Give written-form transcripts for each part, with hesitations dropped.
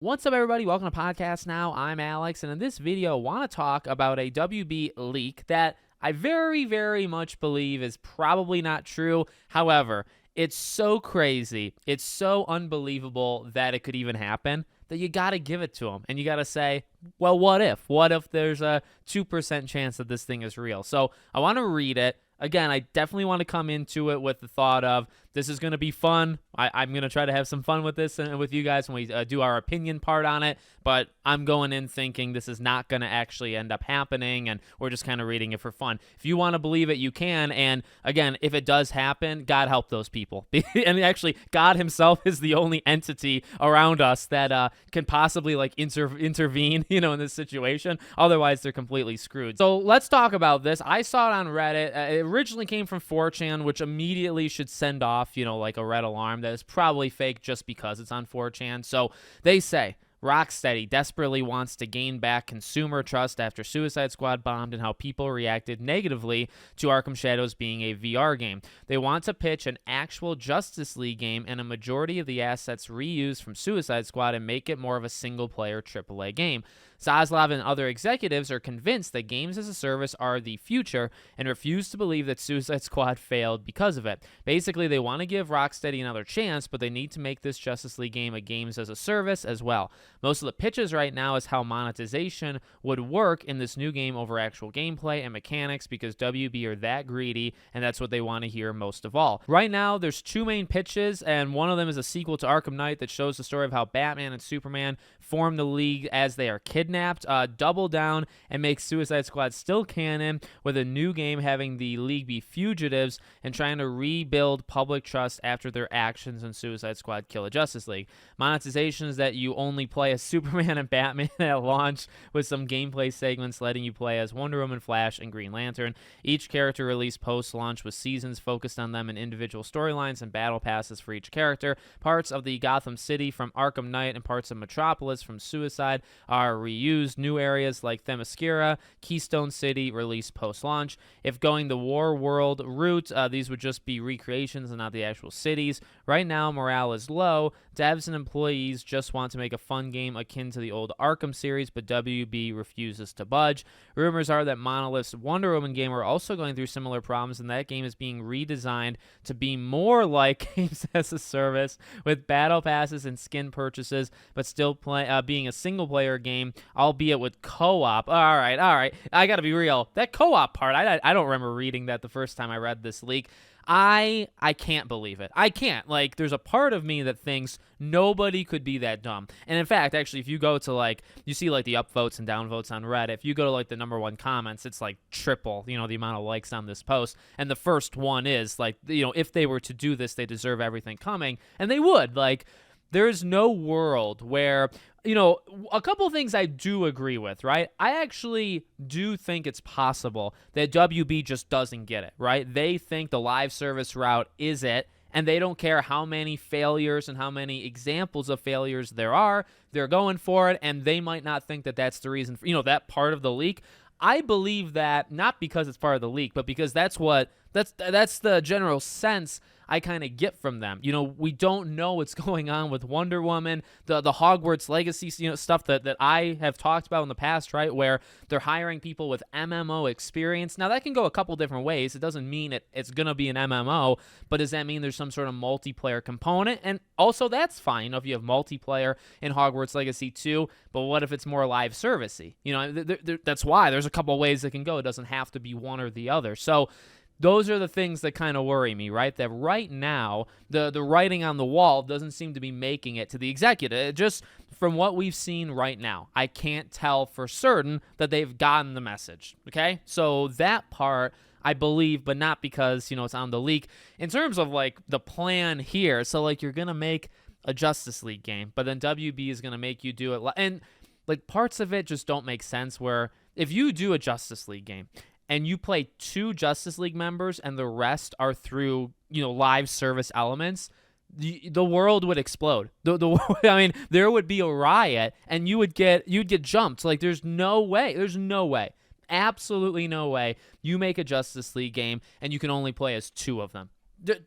What's up, everybody? Welcome to Podcast Now. I'm Alex, and in this video, I want to talk about a WB leak that I very, very much believe is probably not true. However, it's so crazy, it's so unbelievable that it could even happen that you got to give it to them. And you got to say, well, what if? What if there's a 2% chance that this thing is real? So I want to read it. Again, I definitely want to come into it with the thought of this is going to be fun. I'm going to try to have some fun with this and with you guys when we do our opinion part on it. But I'm going in thinking this is not going to actually end up happening, and we're just kind of reading it for fun. If you want to believe it, you can. And again, if it does happen, God help those people. And actually, God himself is the only entity around us that can possibly intervene, in this situation. Otherwise, they're completely screwed. So let's talk about this. I saw it on Reddit. It originally came from 4chan, which immediately should send off, like a red alarm that is probably fake just because it's on 4chan. So they say, Rocksteady desperately wants to gain back consumer trust after Suicide Squad bombed and how people reacted negatively to Arkham Shadows being a VR game. They want to pitch an actual Justice League game and a majority of the assets reused from Suicide Squad and make it more of a single-player AAA game. Zaslav and other executives are convinced that games as a service are the future and refuse to believe that Suicide Squad failed because of it. Basically, they want to give Rocksteady another chance, but they need to make this Justice League game a games as a service as well. Most of the pitches right now is how monetization would work in this new game over actual gameplay and mechanics because WB are that greedy, and that's what they want to hear most of all. Right now, there's two main pitches, and one of them is a sequel to Arkham Knight that shows the story of how Batman and Superman form the League as they are kidnapped. Double down and make Suicide Squad still canon, with a new game having the League be fugitives and trying to rebuild public trust after their actions in Suicide Squad Kill a Justice League. Monetization is that you only play as Superman and Batman at launch, with some gameplay segments letting you play as Wonder Woman, Flash, and Green Lantern. Each character released post-launch with seasons focused on them and individual storylines and battle passes for each character. Parts of the Gotham City from Arkham Knight and parts of Metropolis from Suicide are reused. New areas like Themyscira, Keystone City released post-launch. If going the War World route, these would just be recreations and not the actual cities. Right now, morale is low. Devs and employees just want to make a fun game akin to the old Arkham series, but WB refuses to budge. Rumors are that Monolith's Wonder Woman game are also going through similar problems, and that game is being redesigned to be more like games as a service, with battle passes and skin purchases, but still being a single-player game, albeit with co-op. All right. I got to be real. That co-op part, I don't remember reading that the first time I read this leak. I can't believe it. I can't. There's a part of me that thinks nobody could be that dumb. And in fact, actually, if you go to you see the upvotes and downvotes on Reddit, if you go to the number one comments, it's triple, the amount of likes on this post. And the first one is if they were to do this, they deserve everything coming. And they would. There's no world where, a couple of things I do agree with, right? I actually do think it's possible that WB just doesn't get it, right? They think the live service route is it, and they don't care how many failures and how many examples of failures there are. They're going for it, and they might not think that that's the reason for, that part of the leak. I believe that not because it's part of the leak, but because that's the general sense I kind of get from them. We don't know what's going on with Wonder Woman, the Hogwarts Legacy, stuff that I have talked about in the past, right? Where they're hiring people with MMO experience. Now that can go a couple different ways. It doesn't mean it's gonna be an MMO, but does that mean there's some sort of multiplayer component? And also that's fine if you have multiplayer in Hogwarts Legacy 2. But what if it's more live servicey? That's why there's a couple ways it can go. It doesn't have to be one or the other. So those are the things that kind of worry me, right? That right now, the writing on the wall doesn't seem to be making it to the executive. Just from what we've seen right now, I can't tell for certain that they've gotten the message, okay? So that part, I believe, but not because, it's on the leak. In terms of, the plan here, so, you're going to make a Justice League game, but then WB is going to make you do it. And, parts of it just don't make sense, where if you do a Justice League game, and you play 2 Justice League members and the rest are through, live service elements, the world would explode. I mean, there would be a riot, and you'd get jumped. There's no way. Absolutely no way you make a Justice League game and you can only play as 2 of them.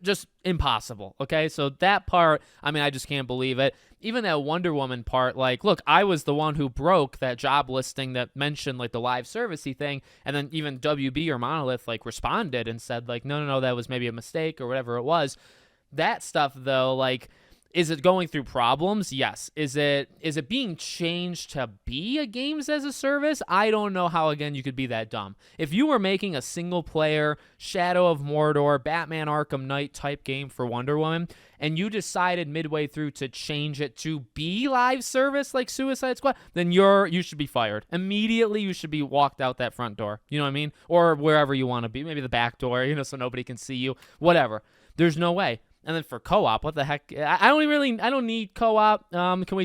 just impossible. Okay, so that part, I mean, I just can't believe it. Even that Wonder Woman part, like, look, I was the one who broke that job listing that mentioned like the live servicey thing, and then even WB or Monolith like responded and said like, no, that was maybe a mistake or whatever it was. That stuff though, like, is it going through problems? Yes. Is it being changed to be a games as a service? I don't know how, again, you could be that dumb. If you were making a single player Shadow of Mordor, Batman Arkham Knight type game for Wonder Woman, and you decided midway through to change it to be live service like Suicide Squad, then you should be fired. Immediately you should be walked out that front door. You know what I mean? Or wherever you want to be. Maybe the back door, so nobody can see you. Whatever. There's no way. And then for co-op, what the heck? I don't need co-op. Can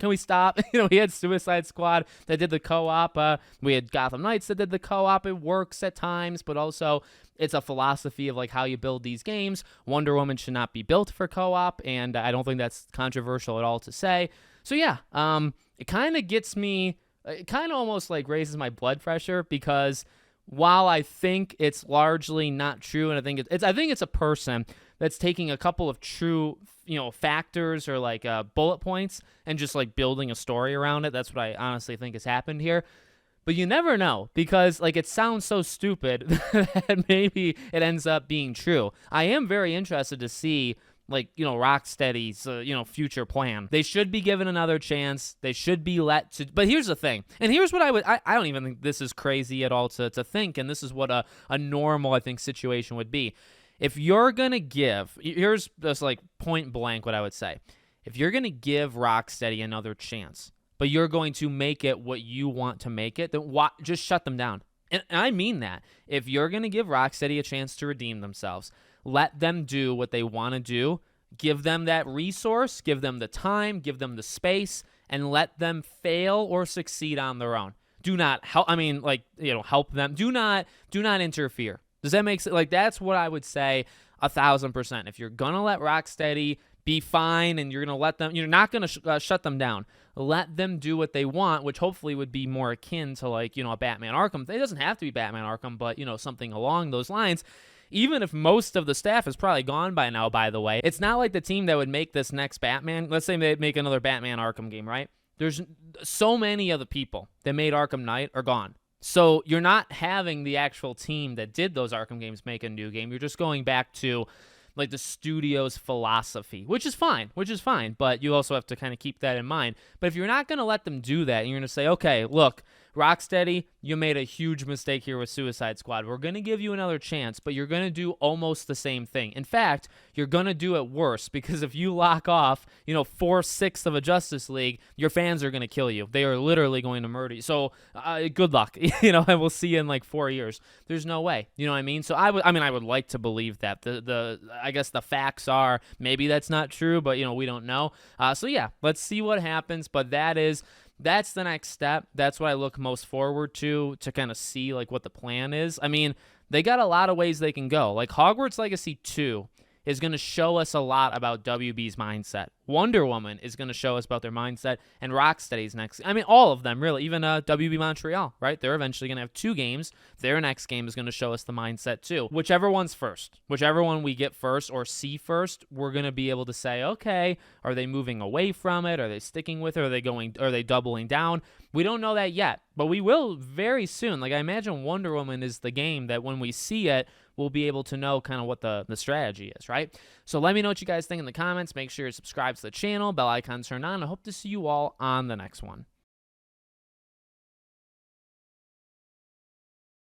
we stop? We had Suicide Squad that did the co-op. We had Gotham Knights that did the co-op. It works at times, but also it's a philosophy of like how you build these games. Wonder Woman should not be built for co-op, and I don't think that's controversial at all to say. So yeah, it kind of gets me. It kind of almost like raises my blood pressure because while I think it's largely not true, and I think it's a person that's taking a couple of true, factors or like bullet points and just like building a story around it. That's what I honestly think has happened here. But you never know because like it sounds so stupid that maybe it ends up being true. I am very interested to see Rocksteady's, future plan. They should be given another chance. They should be let to. But here's the thing, and here's what I don't even think this is crazy at all to think, and this is what a normal, I think, situation would be. If you're going to here's just like point blank what I would say. If you're going to give Rocksteady another chance, but you're going to make it what you want to make it, then just shut them down. And I mean that. If you're going to give Rocksteady a chance to redeem themselves, let them do what they want to do. Give them that resource, give them the time, give them the space, and let them fail or succeed on their own. Do not help. Help them. Do not interfere. Does that make sense? Like, that's what I would say 1,000%. If you're going to let Rocksteady be fine and you're going to let them, you're not going to shut them down. Let them do what they want, which hopefully would be more akin to a Batman Arkham. It doesn't have to be Batman Arkham, but, something along those lines. Even if most of the staff is probably gone by now, by the way, it's not like the team that would make this next Batman. Let's say they make another Batman Arkham game, right? There's so many of the people that made Arkham Knight are gone. So you're not having the actual team that did those Arkham games make a new game. You're just going back to like the studio's philosophy, which is fine, but you also have to kind of keep that in mind. But if you're not going to let them do that, and you're going to say, okay, look, Rocksteady, you made a huge mistake here with Suicide Squad. We're going to give you another chance, but you're going to do almost the same thing. In fact, you're going to do it worse because if you lock off, 4/6 of a Justice League, your fans are going to kill you. They are literally going to murder you. So good luck, and we'll see you in like 4 years. There's no way, you know what I mean? So I would like to believe that. I guess the facts are maybe that's not true, but we don't know. So yeah, let's see what happens. But that's the next step. That's what I look most forward to kind of see like what the plan is. I mean, they got a lot of ways they can go. Like Hogwarts Legacy 2 is going to show us a lot about WB's mindset. Wonder Woman is going to show us about their mindset, and Rocksteady's next. I mean, all of them, really. Even WB Montreal, right? They're eventually going to have 2 games. Their next game is going to show us the mindset, too. Whichever one's first. Whichever one we get first or see first, we're going to be able to say, okay, are they moving away from it? Are they sticking with it? Are they doubling down? We don't know that yet, but we will very soon. Like, I imagine Wonder Woman is the game that when we see it, we'll be able to know kind of what the strategy is, right? So let me know what you guys think in the comments. Make sure you're subscribed to the channel, bell icon turned on. I hope to see you all on the next one.